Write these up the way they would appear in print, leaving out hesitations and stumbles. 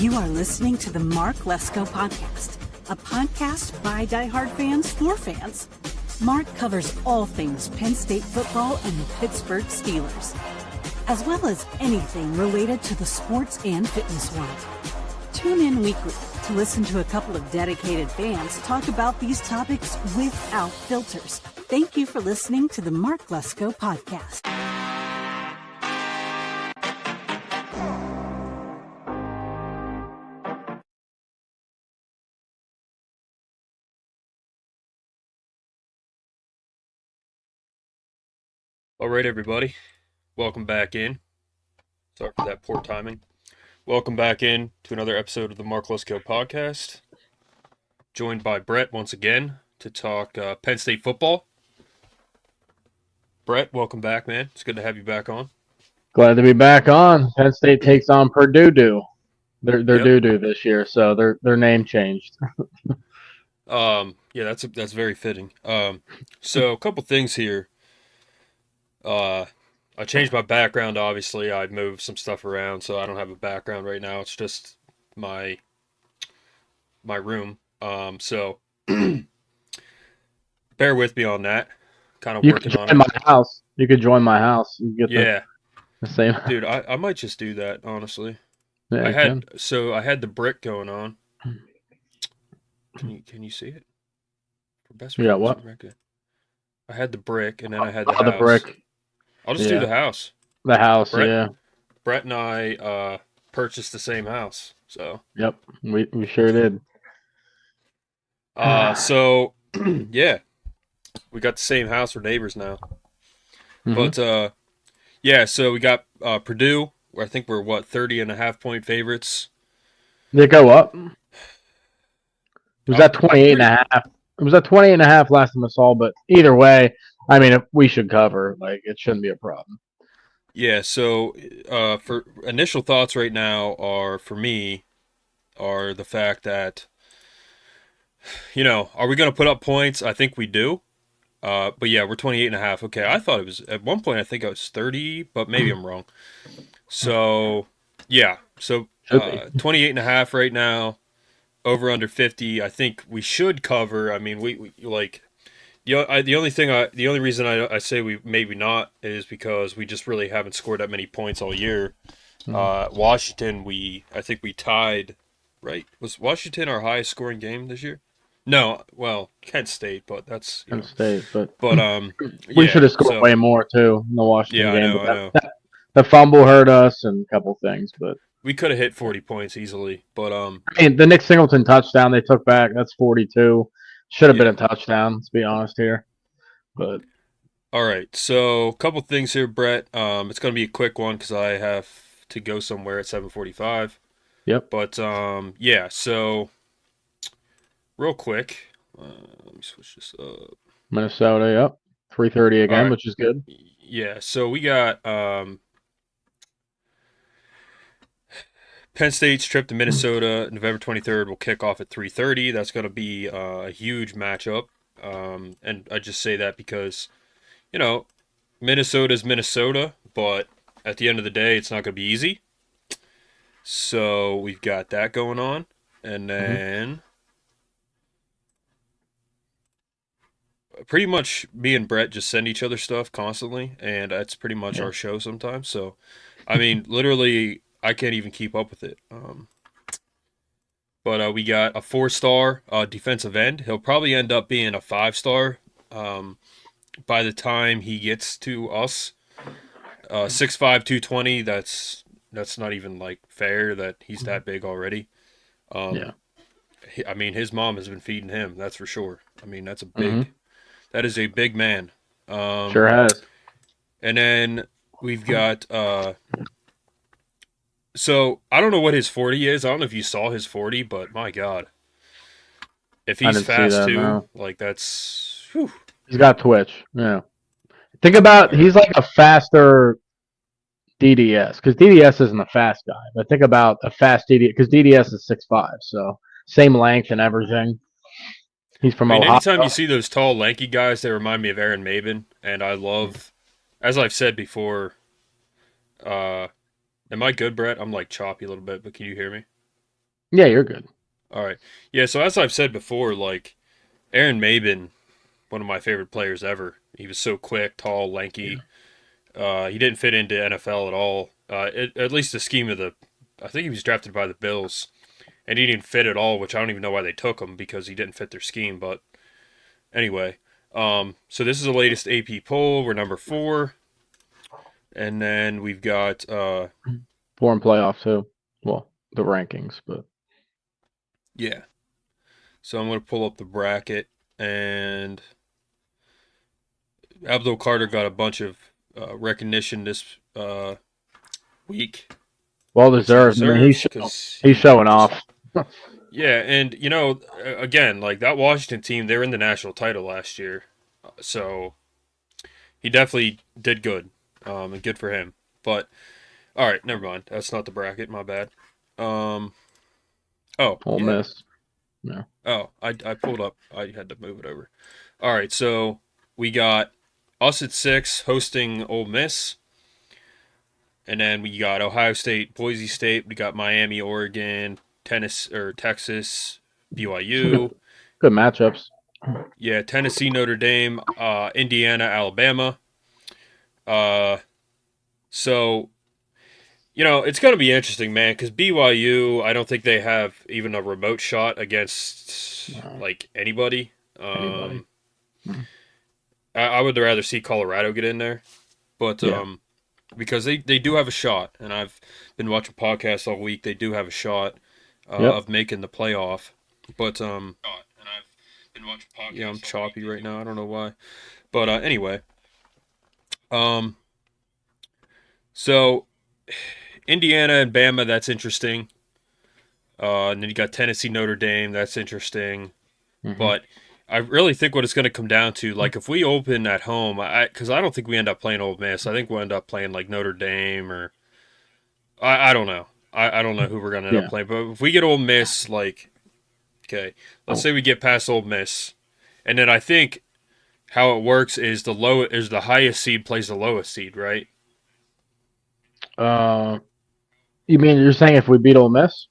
You are listening to the Mark Lesko Podcast, a podcast by diehard fans for fans. Mark covers all things Penn State football and the Pittsburgh Steelers, as well as anything related to the sports and fitness world. Tune in weekly to listen to a couple of dedicated fans talk about these topics without filters. Thank you for listening to the Mark Lesko Podcast. All right, everybody. Welcome back in. Sorry for that poor timing. Welcome back in to another episode of the Mark Lesko Podcast. Joined by Brett once again to talk Penn State football. Brett, welcome back, man. It's good to have you back on. Glad to be back on. Penn State takes on Purdue. They're doo-doo this year, so their name changed. Yeah, that's very fitting. So a couple things here. I changed my background, obviously. I moved some stuff around, so I don't have a background right now. It's just my room. So bear with me on that. Kind of working on it. My house. You could join my house. You get the same. Dude, I might just do that, honestly. Yeah, I had the brick going on. Can you see it? Yeah, what? I had the brick, and then I had the house. The brick. I'll just do the house. The house, Brett and I purchased the same house, so. Yep, we sure did. So, yeah, we got the same house. We're neighbors now. Mm-hmm. But, yeah, so we got Purdue. I think we're, 30.5-point favorites. Did it go up? It was at 28.5. It was at 28.5 last time I saw, but either way, I mean, if we should cover. Like, it shouldn't be a problem. Yeah, so for initial thoughts right now are the fact that, are we going to put up points? I think we do. But yeah, we're 28.5. Okay, I thought it was, at one point I think I was 30, but maybe I'm wrong. So, yeah, 28.5 right now, over under 50. I think we should cover. I mean, we like... The only reason I say we maybe not is because we just really haven't scored that many points all year. Washington, I think we tied, right? Was Washington our highest scoring game this year? No, well, Kent State, but that's Kent State, but we should have scored way more too in the Washington game. I know. The fumble hurt us and a couple things, but we could have hit 40 points easily. But I mean, the Nick Singleton touchdown they took back, that's 42. Should have been a touchdown, let's be honest here. But all right, so a couple things here, Brett. It's going to be a quick one because I have to go somewhere at 7:45. Yep. But yeah, so real quick, let me switch this up. Minnesota, yep, 3:30 again, which is good. Yeah, so we got Penn State's trip to Minnesota, November 23rd, will kick off at 3:30. That's going to be a huge matchup. And I just say that because, Minnesota's Minnesota, but at the end of the day, it's not going to be easy. So we've got that going on. And then pretty much me and Brett just send each other stuff constantly, and that's pretty much our show sometimes. So, I mean, literally... I can't even keep up with it. But we got a 4-star defensive end. He'll probably end up being a 5-star by the time he gets to us. 6'5", 220. That's not even like fair that he's that big already. I mean, his mom has been feeding him. That's for sure. I mean, that's a big. That is a big man. Sure has. And then we've got. So, I don't know what his 40 is. I don't know if you saw his 40, but my God. If he's fast too, like that's... Whew. He's got twitch, yeah. Think about, he's like a faster DDS, because DDS isn't a fast guy, but think about a fast DDS, because DDS is 6'5", so same length and everything. He's from Ohio. Anytime you see those tall, lanky guys, they remind me of Aaron Maben, and I love, as I've said before, am I good, Brett? I'm like choppy a little bit, but can you hear me? Yeah, you're good. All right. Yeah, so as I've said before, like Aaron Maben, one of my favorite players ever. He was so quick, tall, lanky. He didn't fit into NFL at all. At least the scheme of the, I think he was drafted by the Bills, and he didn't fit at all, which I don't even know why they took him because he didn't fit their scheme. But anyway, so this is the latest AP poll. We're number 4, and then we've got 4 in playoff too. Well, the rankings, but yeah. So I'm gonna pull up the bracket, and Abdul Carter got a bunch of recognition this week. well deserved. I mean, he's showing off. Yeah, and again, like that Washington team, they were in the national title last year, so he definitely did good, and good for him. But all right, never mind. That's not the bracket. My bad. Oh, Ole yeah. Miss. No. Oh, I pulled up. I had to move it over. All right, so we got us at 6 hosting Ole Miss. And then we got Ohio State, Boise State. We got Miami, Oregon, Texas, BYU. Good matchups. Yeah, Tennessee, Notre Dame, Indiana, Alabama. So, it's going to be interesting, man, because BYU, I don't think they have even a remote shot against, like, anybody. I would rather see Colorado get in there. But, because they do have a shot, and I've been watching podcasts all week. They do have a shot of making the playoff, but and I've been watching podcasts. Yeah, I'm choppy right now. I don't know why, but anyway, so Indiana and Bama, that's interesting. And then you got Tennessee, Notre Dame, that's interesting, but I really think what it's going to come down to, like if we open at home, because I don't think we end up playing Ole Miss. I think we'll end up playing like Notre Dame or I don't know. I don't know who we're going to end up playing. But if we get Ole Miss, like, okay, let's say we get past Ole Miss, and then I think how it works is the highest seed plays the lowest seed, right? You mean you're saying if we beat Ole Miss?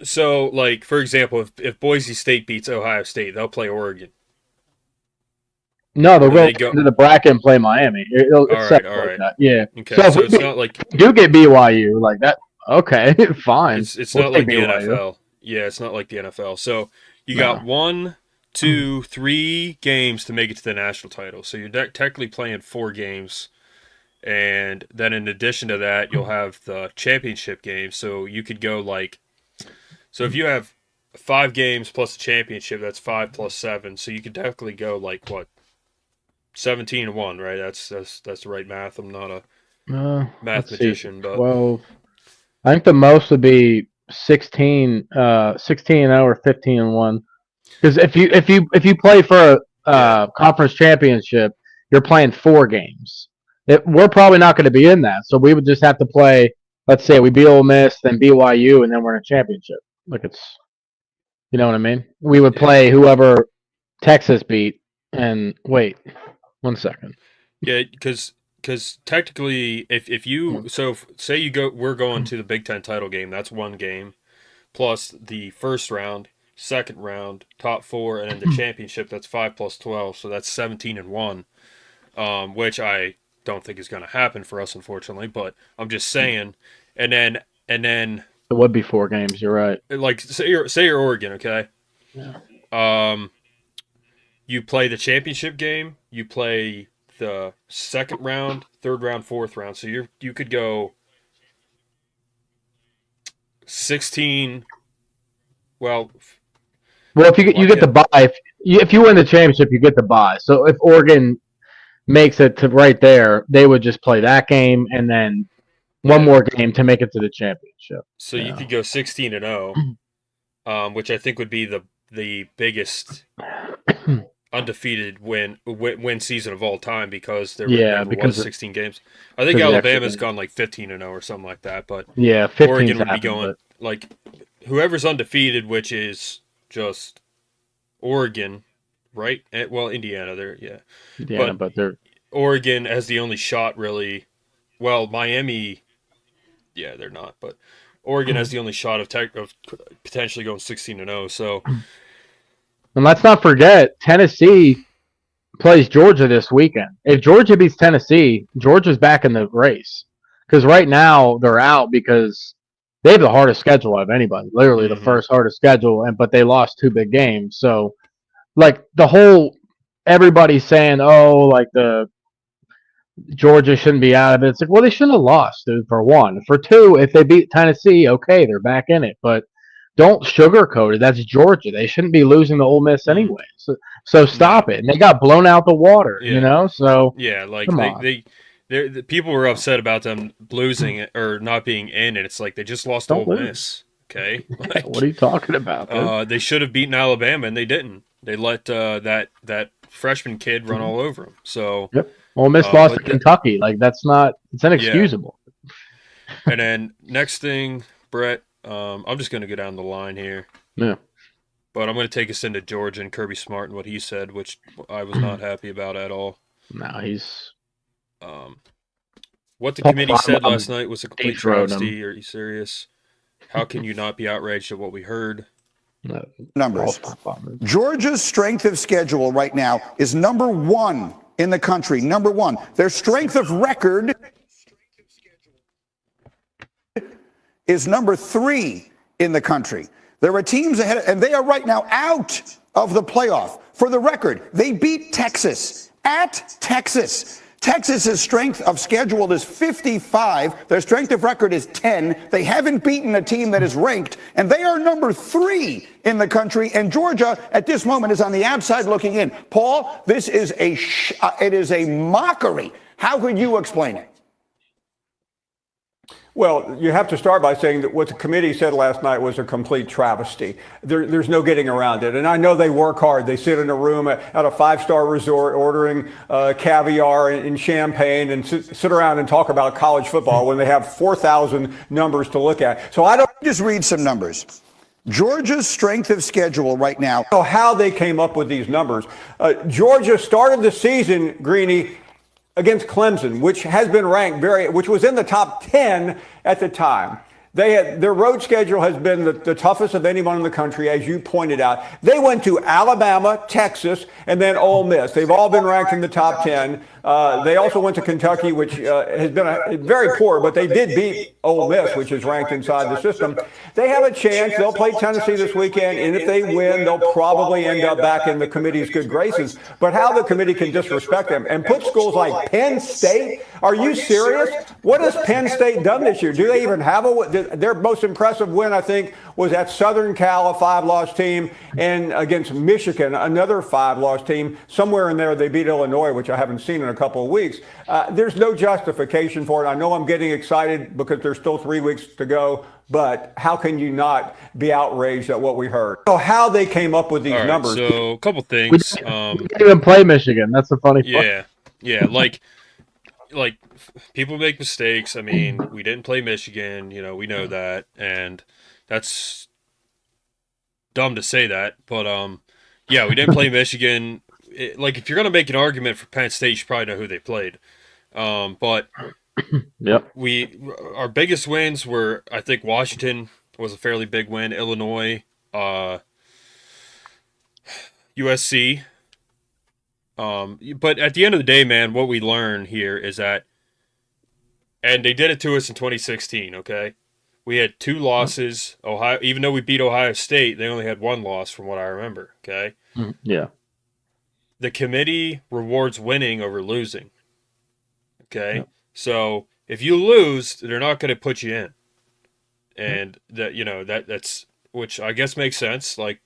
So, like, for example, if Boise State beats Ohio State, they'll play Oregon. No, they'll go into the bracket and play Miami. It's all right. like that. Yeah. Okay, so it's not like we do get BYU like that. Okay, fine. It's not like the NFL. Yeah, it's not like the NFL. So you got 1, 2, 3 games to make it to the national title. So you're technically playing 4 games. And then in addition to that, you'll have the championship game. So you could go like... So if you have 5 games plus a championship, that's 5 plus 7. So you could technically go like what, 17-1, right? That's the right math. I'm not a mathematician, but 12. I think the most would be 16 and 0 or 15-1. Because if you play for a conference championship, you're playing 4 games. We're probably not going to be in that, so we would just have to play. Let's say we beat Ole Miss, then BYU, and then we're in a championship. Like you know what I mean? We would play whoever Texas beat. And wait, 1 second. Yeah, because technically, if you say we're going to the Big Ten title game. That's 1 game, plus the first round, second round, top 4, and then the championship. That's 5 plus 12, so that's 17-1. Which I don't think is going to happen for us, unfortunately. But I'm just saying, and then it would be 4 games. You're right. Like say you're Oregon, okay? Yeah. You play the championship game. You play the second round, third round, fourth round. So you could go 16. Well, if you get the bye, if you win the championship, you get the bye. So if Oregon makes it to right there, they would just play that game and then one more game to make it to the championship. So you could go 16-0, which I think would be the biggest undefeated win season of all time because there was 16 games. I think Alabama's gone like 15-0 or something like that, but Oregon would be going like whoever's undefeated, which is just Oregon, right? Well, Indiana, but they're Oregon has the only shot really. Well, Miami, they're not, but Oregon has the only shot of potentially going 16-0. So, and let's not forget, Tennessee plays Georgia this weekend. If Georgia beats Tennessee, Georgia's back in the race. Because right now they're out because they have the hardest schedule of anybody. Literally the first hardest schedule, but they lost 2 big games. So, like everybody's saying, oh, like the Georgia shouldn't be out of it. It's like, well, they shouldn't have lost, dude, for one. For two, if they beat Tennessee, okay, they're back in it. But don't sugarcoat it. That's Georgia. They shouldn't be losing to Ole Miss anyway. So stop it. And they got blown out the water, So like the people were upset about them losing or not being in, and it's like they just lost to Ole Miss. Okay, what are you talking about? They should have beaten Alabama, and they didn't. They let that freshman kid run all over them. So. Yep. Ole Miss lost to Kentucky. Like, it's inexcusable. Yeah. And then next thing, Brett, I'm just going to go down the line here. Yeah. But I'm going to take us into Georgia and Kirby Smart and what he said, which I was not happy about at all. No, he's... what the committee said last night was a complete travesty. Are you serious? How can you not be outraged at what we heard? No. Numbers. Georgia's strength of schedule right now is number 1 in the country. Number 1. Their strength of record is number 3 in the country. There are teams ahead, and they are right now out of the playoff. For the record, they beat Texas at Texas. Texas's strength of schedule is 55. Their strength of record is 10. They haven't beaten a team that is ranked, and they are number 3 in the country. And Georgia, at this moment, is on the outside looking in. Paul, this is it is a mockery. How could you explain it? Well, you have to start by saying that what the committee said last night was a complete travesty. There's no getting around it. And I know they work hard. They sit in a room at a 5-star resort ordering caviar and champagne and sit around and talk about college football when they have 4,000 numbers to look at. So I don't just read some numbers. Georgia's strength of schedule right now. know how they came up with these numbers. Georgia started the season, Greeny, against Clemson, which has been ranked which was in the top 10 at the time. Their road schedule has been the toughest of anyone in the country, as you pointed out. They went to Alabama, Texas, and then Ole Miss. They've all been ranked in the top 10. They also went to Kentucky, which has been very poor, but they did beat Ole Miss, which is ranked inside the system. They have a chance. They'll play Tennessee this weekend, and if they win, they'll probably end up back in the committee's good graces. But how the committee can disrespect them and put schools like Penn State? Are you serious? What has Penn State done this year? Do they even have their most impressive win, I think, was at Southern Cal, a 5-loss team, and against Michigan, another 5-loss team. Somewhere in there, they beat Illinois, which I haven't seen in a couple of weeks. There's no justification for it. I know I'm getting excited because there's still 3 weeks to go, but how can you not be outraged at what we heard? So how they came up with these numbers. So a couple things. We didn't even play Michigan. That's the funny part. Yeah. Like people make mistakes. I mean, we didn't play Michigan. We know that, and that's dumb to say that. But we didn't play Michigan. If you're gonna make an argument for Penn State, you should probably know who they played. But yep. Our biggest wins were, I think, Washington was a fairly big win. Illinois, USC. But at the end of the day, man, what we learn here is that, and they did it to us in 2016, okay? We had 2 losses. Ohio, even though we beat Ohio State, they only had 1 loss from what I remember, okay? Yeah. The committee rewards winning over losing, okay? Yep. So if you lose, they're not going to put you in. And that's which I guess makes sense. But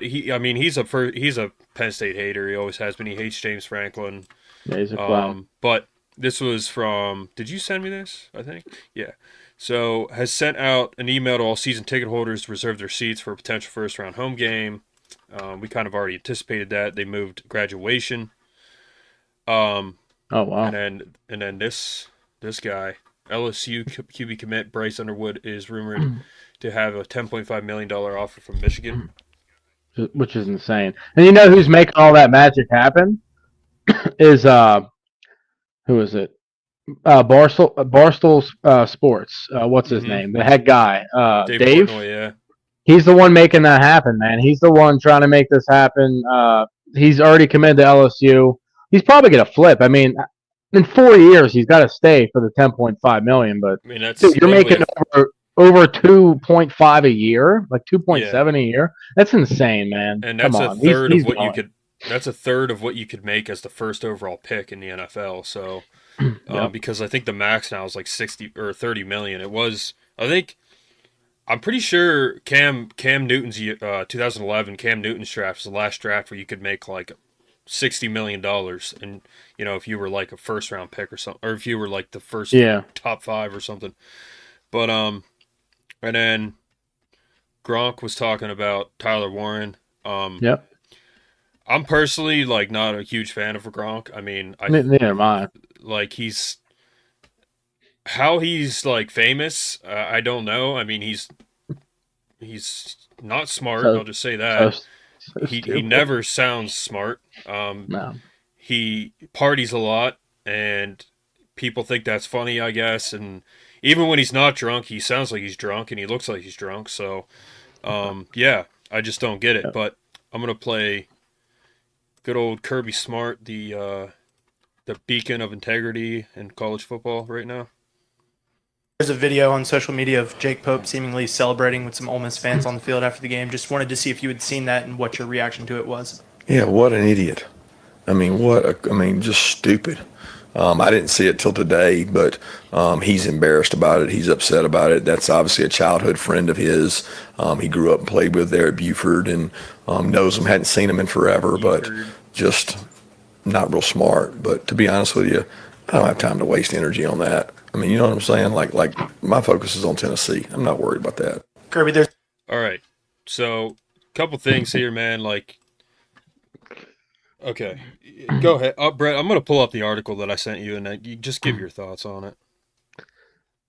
he's a Penn State hater. He always has been. He hates James Franklin. Yeah, he's a clown. But this was from. Did you send me this? I think. Yeah. So has sent out an email to all season ticket holders to reserve their seats for a potential first round home game. We kind of already anticipated that. They moved graduation. Oh wow. And then this guy, LSU QB commit Bryce Underwood, is rumored to have a $10.5 million offer from Michigan. Which is insane. And you know who's making all that magic happen? Is who is it? Barstool Sports. What's his Mhm. name? The head guy, Dave Dave. Portnoy, yeah. He's the one making that happen, man. He's the one trying to make this happen. He's already committed to LSU. He's probably gonna flip. I mean, in 4 years, he's got to stay for the 10.5 million. But I mean, that's dude, you're literally making over 2.5 a year, like 2.7 a year. That's insane, man. and Come that's on. a third He's of what you going. could. That's a third of what you could make as the first overall pick in the NFL. So, Yep. because I think the max now is like 60 or 30 million. It was, I think, I'm pretty sure Cam Newton's 2011 Cam Newton's draft is the last draft where you could make like $60 million, and if you were like a first round pick or something, or if you were like the first Yeah. top 5 or something. But and then Gronk was talking about Tyler Warren. Yep. I'm personally like not a huge fan of Gronk. I mean, Neither am I. like he's like famous. I don't know. I mean, he's not smart. So- I'll just say that. He stupid. never sounds smart. No. He parties a lot, and people think that's funny, I guess. And even when he's not drunk, he sounds like he's drunk, and he looks like he's drunk. So, yeah, I just don't get it. But I'm gonna play good old Kirby Smart, the beacon of integrity in college football right now. There's a video on social media of Jake Pope seemingly celebrating with some Ole Miss fans on the field after the game. Just wanted to see if you had seen that and what your reaction to it was. Yeah, what an idiot. I mean, just stupid. I didn't see it till today, but he's embarrassed about it. He's upset about it. That's obviously a childhood friend of his. He grew up and played with there at Buford and knows him, hadn't seen him in forever, but just not real smart. But to be honest with you, I don't have time to waste energy on that. I mean, you know what I'm saying? Like my focus is on Tennessee. I'm not worried about that. Kirby, there's All right. So, couple things here, man. Like, okay, go ahead, Brett. I'm gonna pull up the article that I sent you, and you just give your thoughts on it.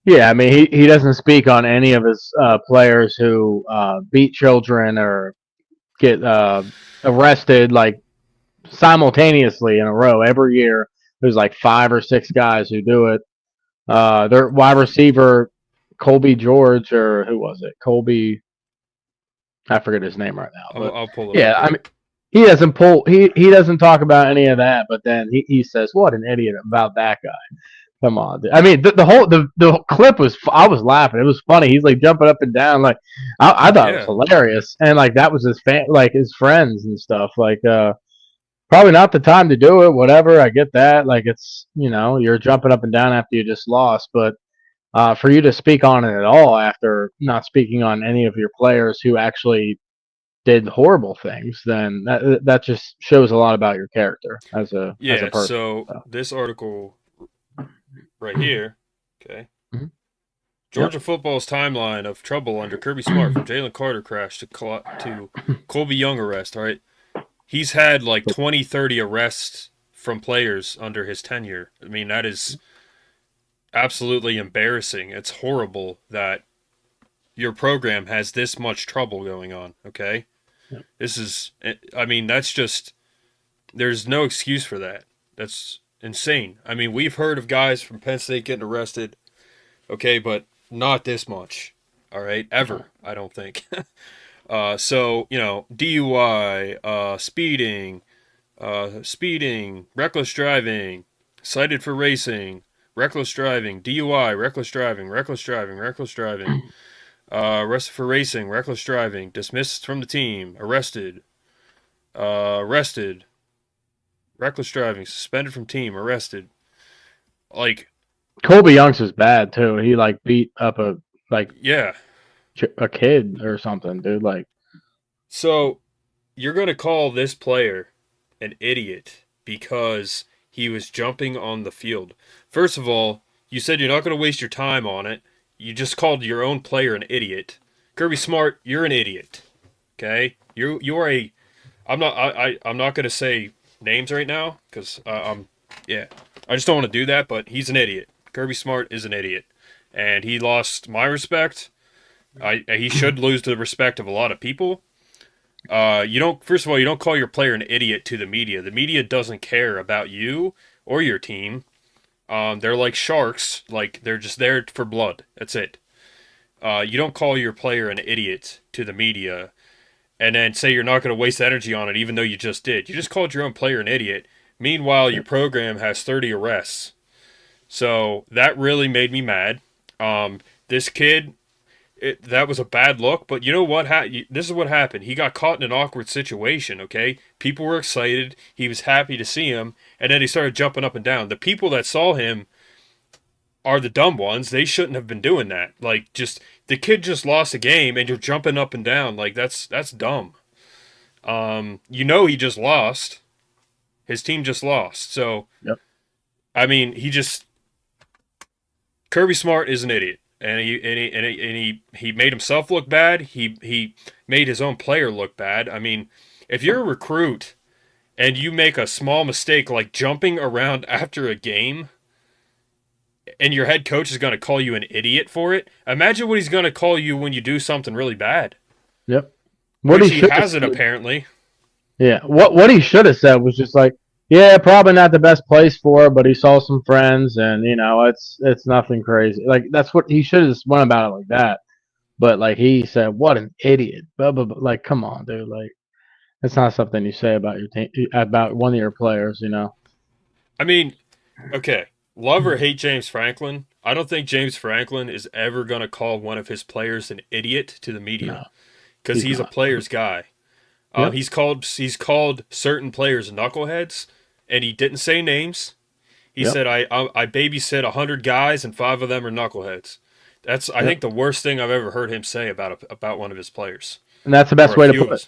Yeah, I mean, he doesn't speak on any of his players who beat children or get arrested like simultaneously in a row every year. There's like 5 or 6 guys who do it. Their wide receiver, Colby George, or who was it? Colby, I forget his name right now. But I'll pull it yeah, up. I mean, he doesn't talk about any of that, but then he says, "What an idiot about that guy." Come on, dude. I mean, the clip was, I was laughing. It was funny. He's like jumping up and down. Like, I thought it was hilarious. And like, that was his like his friends and stuff. Like, probably not the time to do it. Whatever. I get that. Like, it's, you're jumping up and down after you just lost, but for you to speak on it at all after not speaking on any of your players who actually did horrible things, then that just shows a lot about your character as a person. So this article right here, okay. Mhm. Georgia football's timeline of trouble under Kirby Smart from Jalen Carter crash to Colby Young arrest. All right, he's had like 20, 30 arrests from players under his tenure. I mean, that is absolutely embarrassing. It's horrible that your program has this much trouble going on. Okay, this is. I mean, that's just. There's no excuse for that. That's insane. I mean, we've heard of guys from Penn State getting arrested, okay, but not this much, all right, ever, I don't think. So, DUI, speeding, reckless driving, cited for racing, reckless driving, DUI, reckless driving, arrested for racing, reckless driving, dismissed from the team, arrested, reckless driving, suspended from team, arrested. Like, Colby Young's was bad too. He like beat up a kid or something, dude. Like, so you're gonna call this player an idiot because he was jumping on the field. First of all, you said you're not gonna waste your time on it. You just called your own player an idiot. Kirby Smart, you're an idiot. Okay, you are a. I'm not gonna say names right now because I just don't want to do that, but he's an idiot. Kirby Smart is an idiot, and he lost my respect. He should lose the respect of a lot of people. First of all, you don't call your player an idiot to the media. The media doesn't care about you or your team. They're like sharks. Like, they're just there for blood. That's it. You don't call your player an idiot to the media and then say you're not going to waste energy on it even though you just did. You just called your own player an idiot. Meanwhile, your program has 30 arrests. So that really made me mad. This kid, that was a bad look, but you know what? This is what happened. He got caught in an awkward situation, okay? People were excited. He was happy to see him, and then he started jumping up and down. The people that saw him are the dumb ones. They shouldn't have been doing that. Like, just the kid just lost a game, and you're jumping up and down. Like, that's dumb. You know he just lost. His team just lost. So, yep. I mean, Kirby Smart is an idiot. And he made himself look bad. He made his own player look bad. I mean, if you're a recruit and you make a small mistake like jumping around after a game, and your head coach is going to call you an idiot for it, imagine what he's going to call you when you do something really bad. Yep. Which he hasn't apparently. Yeah. What he should have said was just like, yeah, probably not the best place for it, but he saw some friends, and it's nothing crazy. Like, that's what he should have just went about it like that. But like he said, what an idiot! Blah, blah, blah. Like, come on, dude. Like, it's not something you say about your team, about one of your players. I mean, okay, love or hate James Franklin, I don't think James Franklin is ever gonna call one of his players an idiot to the media because he's a player's guy. Yep. He's called certain players knuckleheads, and he didn't say names. He said, I babysit 100 guys, and 5 of them are knuckleheads. That's I think the worst thing I've ever heard him say about one of his players. And that's the best way to put it.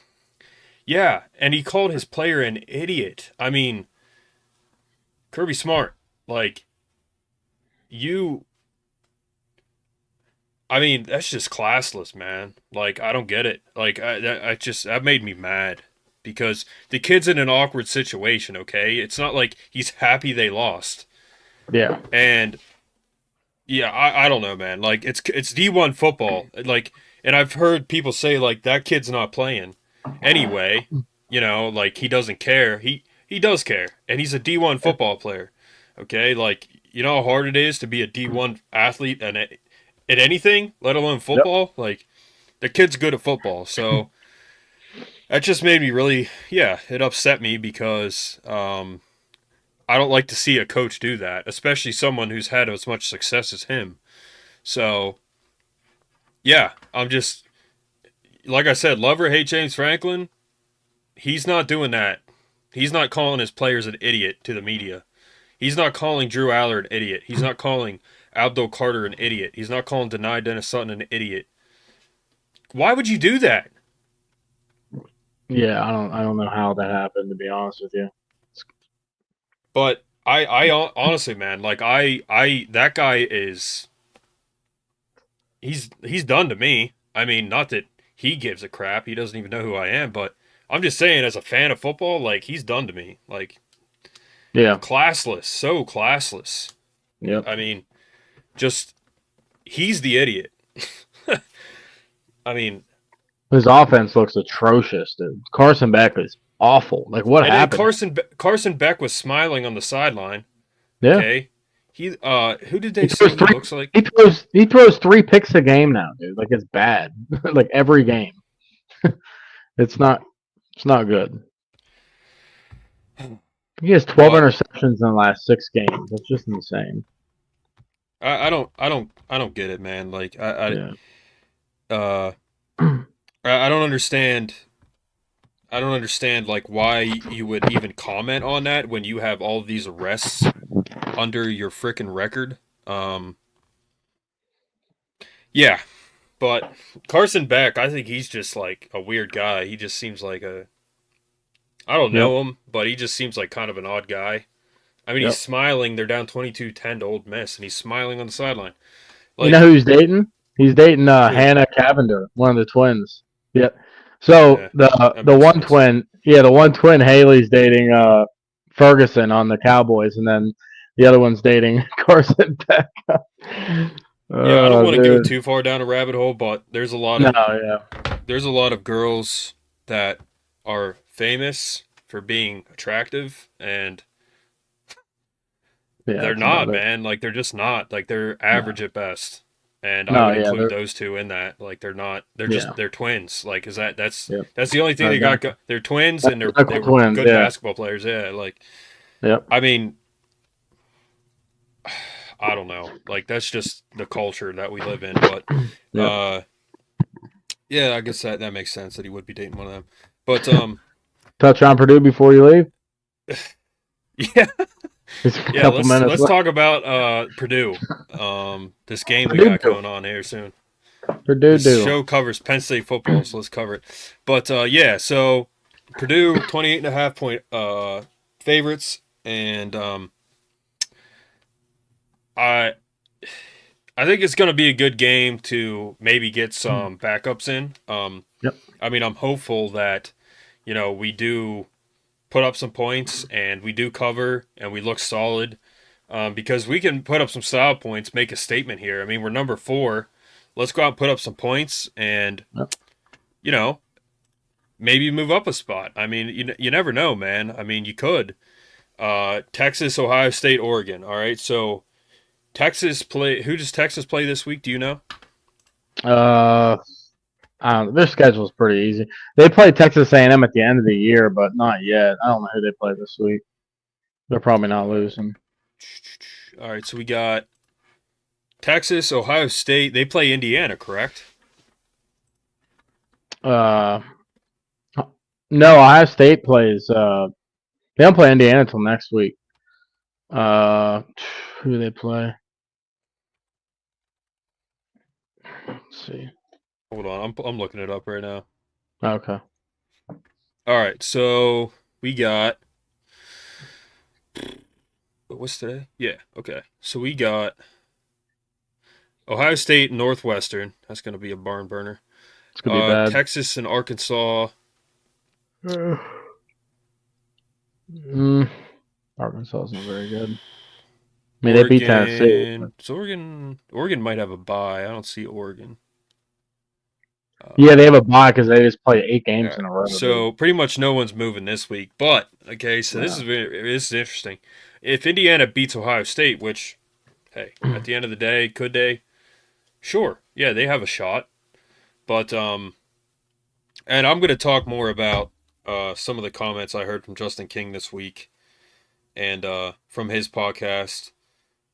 Yeah, and he called his player an idiot. I mean, Kirby Smart, like, I mean, that's just classless, man. Like, I don't get it. Like, that made me mad because the kid's in an awkward situation. Okay, it's not like he's happy they lost. Yeah, and yeah, I don't know, man. Like, it's D1 football. Like, and I've heard people say like that kid's not playing anyway. Like, he doesn't care. He does care, and he's a D1 football player. Okay, like, you know how hard it is to be a D1 athlete and at anything, let alone football. Yep. Like, the kid's good at football, so that just made me really, it upset me because I don't like to see a coach do that, especially someone who's had as much success as him. So, yeah, I'm just, like I said, love or hate James Franklin, he's not doing that. He's not calling his players an idiot to the media. He's not calling Drew Aller an idiot. He's not calling Abdul Carter an idiot. He's not calling Deni Dennis Sutton an idiot. Why would you do that? Yeah, I don't know how that happened, to be honest with you. But I honestly, man, like that guy is he's done to me. I mean, not that he gives a crap. He doesn't even know who I am, but I'm just saying, as a fan of football, like, he's done to me. Like, yeah, classless, so classless. Yep. I mean, just, he's the idiot. I mean, his offense looks atrocious, dude. Carson Beck is awful. Like, what happened? Carson Beck was smiling on the sideline. Yeah. Okay. Who did they say he looks like? He throws 3 picks a game now, dude. Like, it's bad. Like, every game. It's not good. He has 12 interceptions in the last 6 games. That's just insane. I don't get it, man. Like, I don't understand. I don't understand, like, why you would even comment on that when you have all of these arrests under your frickin' record. Yeah, but Carson Beck, I think he's just like a weird guy. He just seems like I don't know him, but he just seems like kind of an odd guy. I mean, he's smiling. They're down 22-10 to Old Miss, and he's smiling on the sideline. Like, you know who he's dating? He's dating Hannah Cavender, one of the twins. Yep. So the one twin, Haley's dating Ferguson on the Cowboys, and then the other one's dating Carson Beck. I don't want to go too far down a rabbit hole, but there's a lot of girls that are famous for being attractive, and Yeah, they're that's not, about it. man. Like they're just not. Like they're average at best. And I No, would yeah, include those two in that. Like they're not. They're yeah, they're twins. Like that's yep. that's the only thing they got. They're twins and they Identical were twins, good yeah. basketball players. Yeah. Like Yep. I mean, I don't know. Like that's just the culture that we live in. But Yep. yeah, I guess that makes sense that he would be dating one of them. But Touch on Purdue before you leave. yeah. Just a Yeah, couple minutes let's left. talk about Purdue. This game we Purdue got do. going on here soon. Purdue This do. show covers Penn State football, so let's cover it. But yeah, so Purdue 28.5 point favorites, and I think it's going to be a good game to maybe get some backups in. Yep. I mean, I'm hopeful that we do put up some points and we do cover and we look solid, because we can put up some style points, make a statement here. I mean, we're number 4. Let's go out and put up some points and, Yep. Maybe move up a spot. I mean, you never know, man. I mean, you could. Texas, Ohio State, Oregon. All right, so Texas play. Who does Texas play this week? Do you know? I don't know. Their schedule's pretty easy. They play Texas A&M at the end of the year, but not yet. I don't know who they play this week. They're probably not losing. All right, so we got Texas, Ohio State. They play Indiana, correct? No, Ohio State plays. They don't play Indiana until next week. Who do they play? Let's see. Hold on, I'm looking it up right now. Okay. All right, so we got. What's today? Yeah, okay. So we got Ohio State and Northwestern. That's going to be a barn burner. It's gonna be bad. Texas and Arkansas. Arkansas isn't very good. I mean, they beat Tennessee. but- So Oregon might have a bye. I don't see Oregon. Yeah, they have a bye because they just play 8 games in a row. So pretty much no one's moving this week. But okay, so this is interesting. If Indiana beats Ohio State, which, hey, at the end of the day, could they? Sure, yeah, they have a shot. But and I'm going to talk more about some of the comments I heard from Justin King this week, and from his podcast.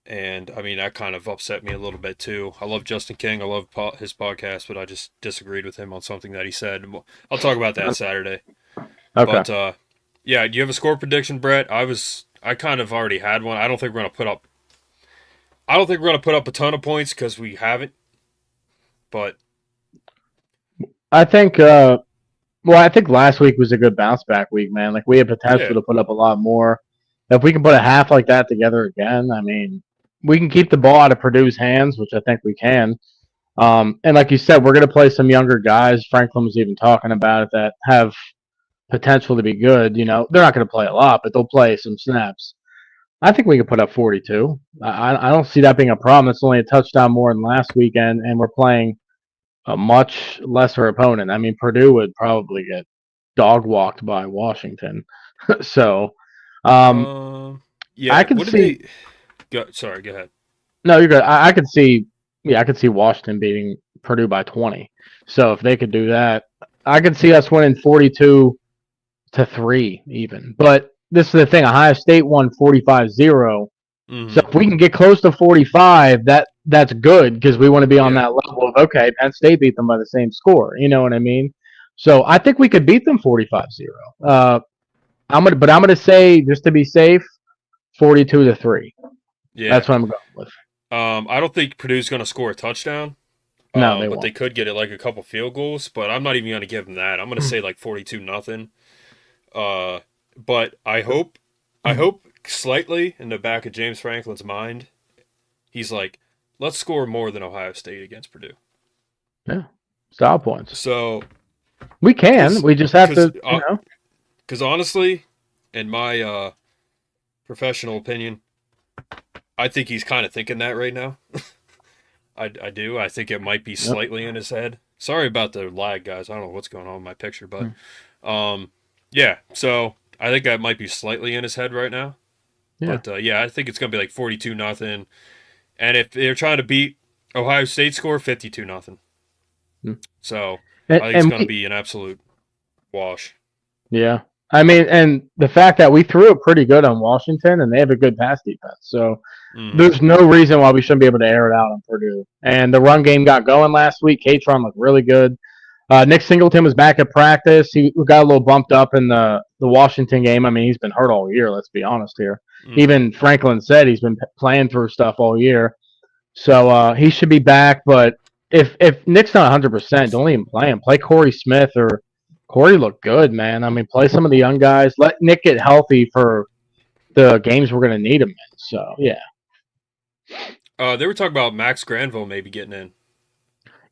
And I mean, that kind of upset me a little bit too. I love Justin King. I love his podcast, but I just disagreed with him on something that he said. I'll talk about that Saturday. Okay. But yeah, do you have a score prediction, Brett? I kind of already had one. I don't think we're gonna put up a ton of points because we haven't. But I think. I think last week was a good bounce back week, man. Like we had potential to put up a lot more. If we can put a half like that together again, I mean, we can keep the ball out of Purdue's hands, which I think we can. And like you said, we're going to play some younger guys. Franklin was even talking about it that have potential to be good. They're not going to play a lot, but they'll play some snaps. I think we can put up 42. I don't see that being a problem. It's only a touchdown more than last weekend, and we're playing a much lesser opponent. I mean, Purdue would probably get dog walked by Washington. So, yeah, I can see. Sorry, go ahead. No, you're good. I could see. Yeah, I could see Washington beating Purdue by 20. So if they could do that, I could see us winning 42-3 even. But this is the thing: Ohio State won 45-0. So if we can get close to 45, that's good because we want to be on that level of okay, Penn State beat them by the same score. You know what I mean? So I think we could beat them 45-0. I'm gonna say just to be safe, 42-3. Yeah, that's what I'm going with. I don't think Purdue's going to score a touchdown. No, but they could get it like a couple field goals. But I'm not even going to give them that. I'm going to say like 42-0. But I hope slightly in the back of James Franklin's mind, he's like, let's score more than Ohio State against Purdue. Yeah, style points. So we can. We just have to. Because honestly, in my professional opinion, I think he's kind of thinking that right now. I do. I think it might be slightly in his head. Sorry about the lag, guys. I don't know what's going on with my picture, but yeah. So I think that might be slightly in his head right now. Yeah. But I think it's gonna be like 42-0. And if they're trying to beat Ohio State score, 52-0. So I think it's gonna be an absolute wash. Yeah. I mean, and the fact that we threw it pretty good on Washington, and they have a good pass defense. So there's no reason why we shouldn't be able to air it out on Purdue. And the run game got going last week. Katron looked really good. Nick Singleton was back at practice. He got a little bumped up in the Washington game. I mean, he's been hurt all year, let's be honest here. Even Franklin said he's been playing through stuff all year. So he should be back. But if Nick's not 100%, don't even play him. Play Corey Smith or Corey looked good, man. I mean, play some of the young guys. Let Nick get healthy for the games we're going to need him in. So, yeah. They were talking about Max Granville maybe getting in.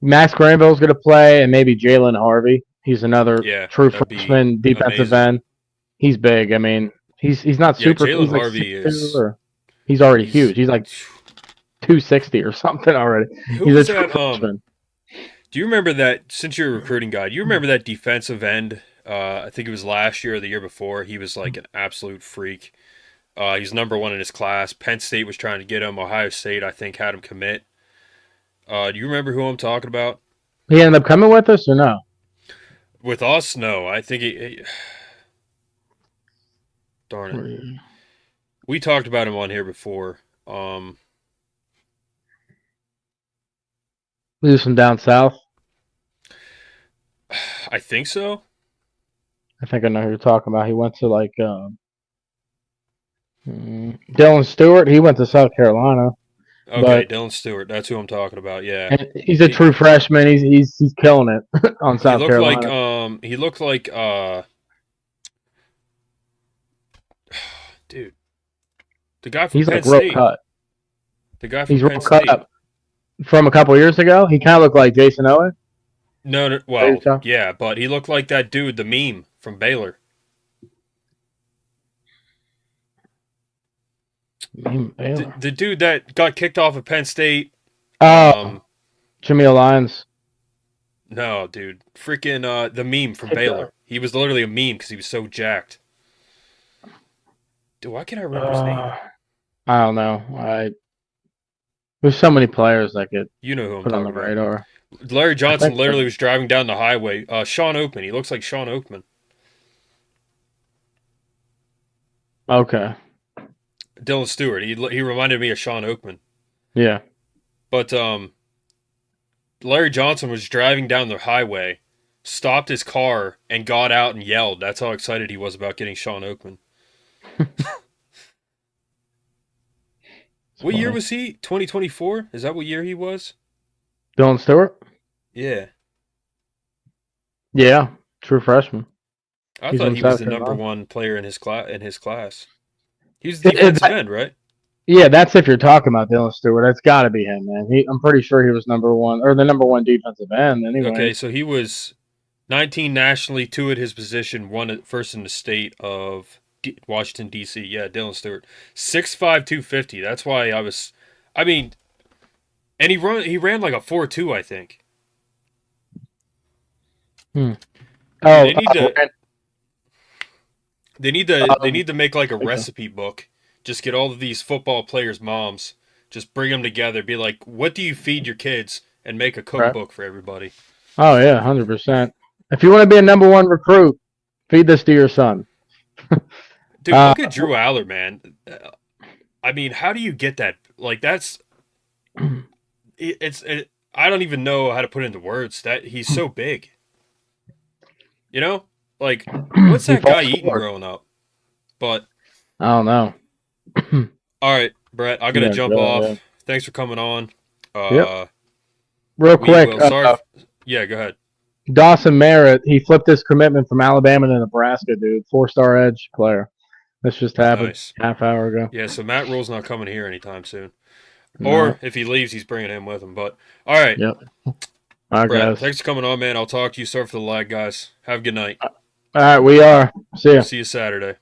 Max Granville's going to play, and maybe Jalen Harvey. He's another true freshman defensive end. He's big. I mean, he's not super. Jalen he's like Harvey 6'2", he's already huge. He's like 260 or something already. He's a true freshman. Do you remember that, since you're a recruiting guy, do you remember that defensive end? I think it was last year or the year before. He was like an absolute freak. He's number 1 in his class. Penn State was trying to get him. Ohio State, I think, had him commit. Do you remember who I'm talking about? He ended up coming with us or no? With us, no. I think he darn it. We talked about him on here before. He was from down south? I think so. I think I know who you're talking about. He went to like Dylan Stewart. He went to South Carolina. Okay, Dylan Stewart. That's who I'm talking about. Yeah, and he's a true freshman. He's killing it on South Carolina. He looked like dude, the guy from he's Penn like State. real cut. The guy from he's Penn real State. cut from a couple years ago. He kind of looked like Jason Owen. No, well, yeah, but he looked like that dude, the meme from Baylor. The dude that got kicked off of Penn State. Jameel Lyons. No, dude. Freaking the meme from Baylor. He was literally a meme because he was so jacked. Dude, why can't I remember his name? I don't know. There's so many players that get who I'm put on talking the about. radar. Larry Johnson literally was driving down the highway. Sean Oakman. He looks like Sean Oakman. Okay. Dylan Stewart. He reminded me of Sean Oakman. Yeah. But Larry Johnson was driving down the highway, stopped his car, and got out and yelled. That's how excited he was about getting Sean Oakman. What year was he? 2024? Is that what year he was? Dylan Stewart? Yeah. Yeah. True freshman. I thought he was the number 1 player in his class. He's the defensive end, right? Yeah, that's if you're talking about Dylan Stewart. That's got to be him, man. I'm pretty sure he was number 1 or the number 1 defensive end. Anyway. Okay, so he was 19 nationally, 2 at his position, 1 first in the state of Washington D.C. Yeah, Dylan Stewart, 6'5", 250. That's why and he ran like a 4.2, I think. They need to make like a recipe book. Just get all of these football players' moms, just bring them together, be like, what do you feed your kids, and make a cookbook for everybody. Oh yeah, 100%. If you want to be a number 1 recruit, feed this to your son. Dude, look at Drew Aller, man. I mean, how do you get that? Like, that's I don't even know how to put it into words. That he's so big. You know, like, what's that guy eating growing up? But I don't know. All right, Brett, I gotta jump off. Yeah. Thanks for coming on. Real quick. Yeah, go ahead. Dawson Merritt, he flipped his commitment from Alabama to Nebraska, dude. 4-star edge player. This just happened half hour ago. Yeah, so Matt Rule's not coming here anytime soon. Or if he leaves, he's bringing him with him. But all right. Yep. All right, Brett, guys. Thanks for coming on, man. I'll talk to you. Sorry for the lag, guys. Have a good night. All right, we are. See ya. See you Saturday.